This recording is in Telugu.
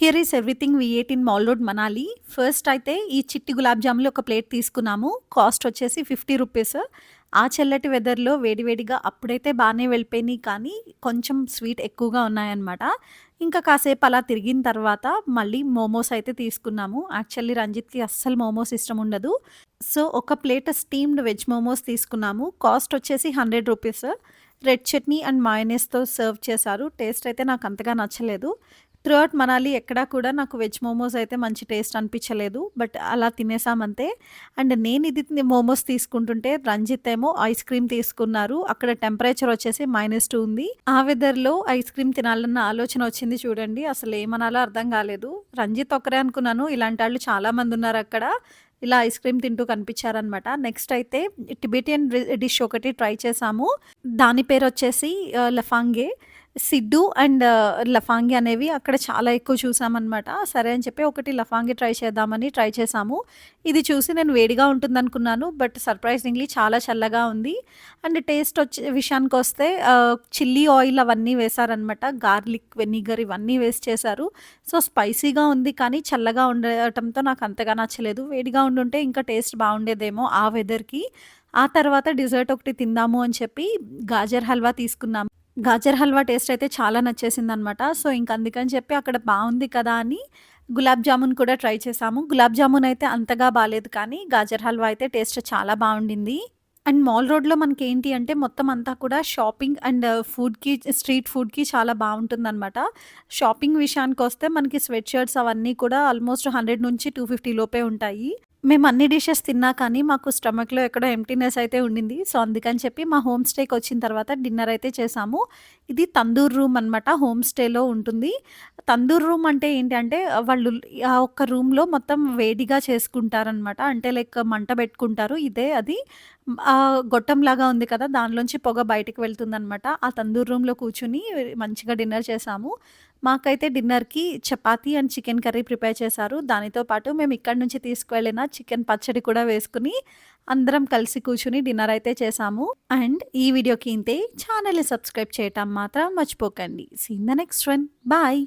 Here is everything we ate in Mall Road Manali. First అయితే ఈ చిట్టి గులాబ్ జాములు ఒక ప్లేట్ తీసుకున్నాము. కాస్ట్ వచ్చేసి 50 రూపీస్. ఆ చల్లటి వెదర్‌లో వేడివేడిగా అప్పుడైతే బానే వెళ్ళిపోయినాయి కానీ, కొంచెం స్వీట్ ఎక్కువగా ఉన్నాయన్నమాట. ఇంకా కాసేపు అలా తిరిగిన తర్వాత మళ్ళీ మోమోస్ అయితే తీసుకున్నాము. యాక్చువల్లీ రంజిత్‌కి అస్సలు మోమోస్ ఇష్టం ఉండదు. సో, ఒక ప్లేట్ స్టీమ్డ్ వెజ్ మోమోస్ తీసుకున్నాము. కాస్ట్ వచ్చేసి 100 రూపీస్. రెడ్ చట్నీ అండ్ మయోనైస్‌తో సర్వ్ చేశారు. టేస్ట్ అయితే నాకు అంతగా నచ్చలేదు. త్రూఅవుట్ మనాలి ఎక్కడా కూడా నాకు వెజ్ మోమోస్ అయితే మంచి టేస్ట్ అనిపించలేదు. బట్ అలా తినేసామంతే. అండ్ నేను ఇది మోమోస్ తీసుకుంటుంటే రంజిత్ ఏమో ఐస్ క్రీమ్ తీసుకున్నారు. అక్కడ టెంపరేచర్ వచ్చేసి -2 ఉంది. ఆ వెదర్‌లో ఐస్ క్రీమ్ తినాలన్న ఆలోచన వచ్చింది చూడండి. అసలు ఏమనాలో అర్థం కాలేదు. రంజిత్ ఒక్కరే అనుకున్నాను. ఇలాంటి వాళ్ళు చాలా మంది ఉన్నారు అక్కడ. ఇలా ఐస్ క్రీమ్ తింటూ కనిపించారనమాట. నెక్స్ట్ అయితే టిబెటియన్ డిష్ ఒకటి ట్రై చేసాము. దాని పేరు వచ్చేసి లఫాంగే. సిడ్డు అండ్ లఫాంగి అనేవి అక్కడ చాలా ఎక్కువ చూసామనమాట. సరే అని చెప్పి ఒకటి లఫాంగి ట్రై చేద్దామని ట్రై చేసాము. ఇది చూసి నేను వేడిగా ఉంటుందనుకున్నాను. బట్ సర్ప్రైజింగ్‌లీ చాలా చల్లగా ఉంది. అండ్ టేస్ట్ విషయానికొస్తే చిల్లీ ఆయిల్ అవన్నీ వేశారనమాట. గార్లిక్, వెనిగర్ ఇవన్నీ వేసి చేశారు. సో, స్పైసీగా ఉంది కానీ చల్లగా ఉండటంతో నాకు అంతగా నచ్చలేదు. వేడిగా ఉండుంటే ఇంకా టేస్ట్ బాగుండేదేమో ఆ వెదర్‌కి. ఆ తర్వాత డిజర్ట్ ఒకటి తిందాము అని చెప్పి గాజర్ హల్వా తీసుకున్నాము. గాజర్ హల్వా టేస్ట్ అయితే చాలా నచ్చేసిందనమాట. సో, ఇంక అందుకని చెప్పి అక్కడ బావుంది కదా అని గులాబ్ జామున్ కూడా ట్రై చేసాము. గులాబ్ జామున్ అయితే అంతగా బాలేదు కానీ, గాజర్ హల్వా అయితే టేస్ట్ చాలా బావుండింది. అండ్ మాల్ రోడ్‌లో మనకేంటి అంటే మొత్తం అంతా కూడా షాపింగ్ అండ్ ఫుడ్‌కి, స్ట్రీట్ ఫుడ్‌కి చాలా బావుంటుందనమాట. షాపింగ్ విషయానికొస్తే మనకి స్వెట్ షర్ట్స్ అవన్నీ కూడా ఆల్మోస్ట్ 100-250 లోపే ఉంటాయి. మేము అన్ని డిషెస్ తిన్నా కానీ మాకు స్టమక్‌లో ఎక్కడో ఎంప్టీనెస్ అయితే ఉండింది. సో, అందుకని చెప్పి మా హోమ్ స్టేకొచ్చిన తర్వాత డిన్నర్ అయితే చేసాము. ఇది తందూర్ రూమ్ అనమాట. హోమ్ స్టేలో ఉంటుంది. తందూర్ రూమ్ అంటే ఏంటి అంటే వాళ్ళు ఆ ఒక్క రూమ్‌లో మొత్తం వేడిగా చేసుకుంటారనమాట. అంటే లైక్ మంట పెట్టుకుంటారు. ఇదే అది గొట్టంలాగా ఉంది కదా! దానిలోంచి పొగ బయటికి వెళ్తుందనమాట. ఆ తందూర్ రూమ్‌లో కూర్చొని మంచిగా డిన్నర్ చేసాము. మాకైతే డిన్నర్‌కి chapati and chicken curry prepare చేశారు. దానితో పాటు మేము ఇక్కడి నుంచి తీసుకువెళ్ళిన చికెన్ పచ్చడి కూడా వేసుకొని, అందరం కలిసి కూర్చొని డిన్నర్ అయితే చేసాము. అండ్ ఈ వీడియోకి ఇంతే. ఛానెల్‌ని సబ్స్క్రైబ్ చేయటం మాత్రం మర్చిపోకండి. See in the next one. Bye.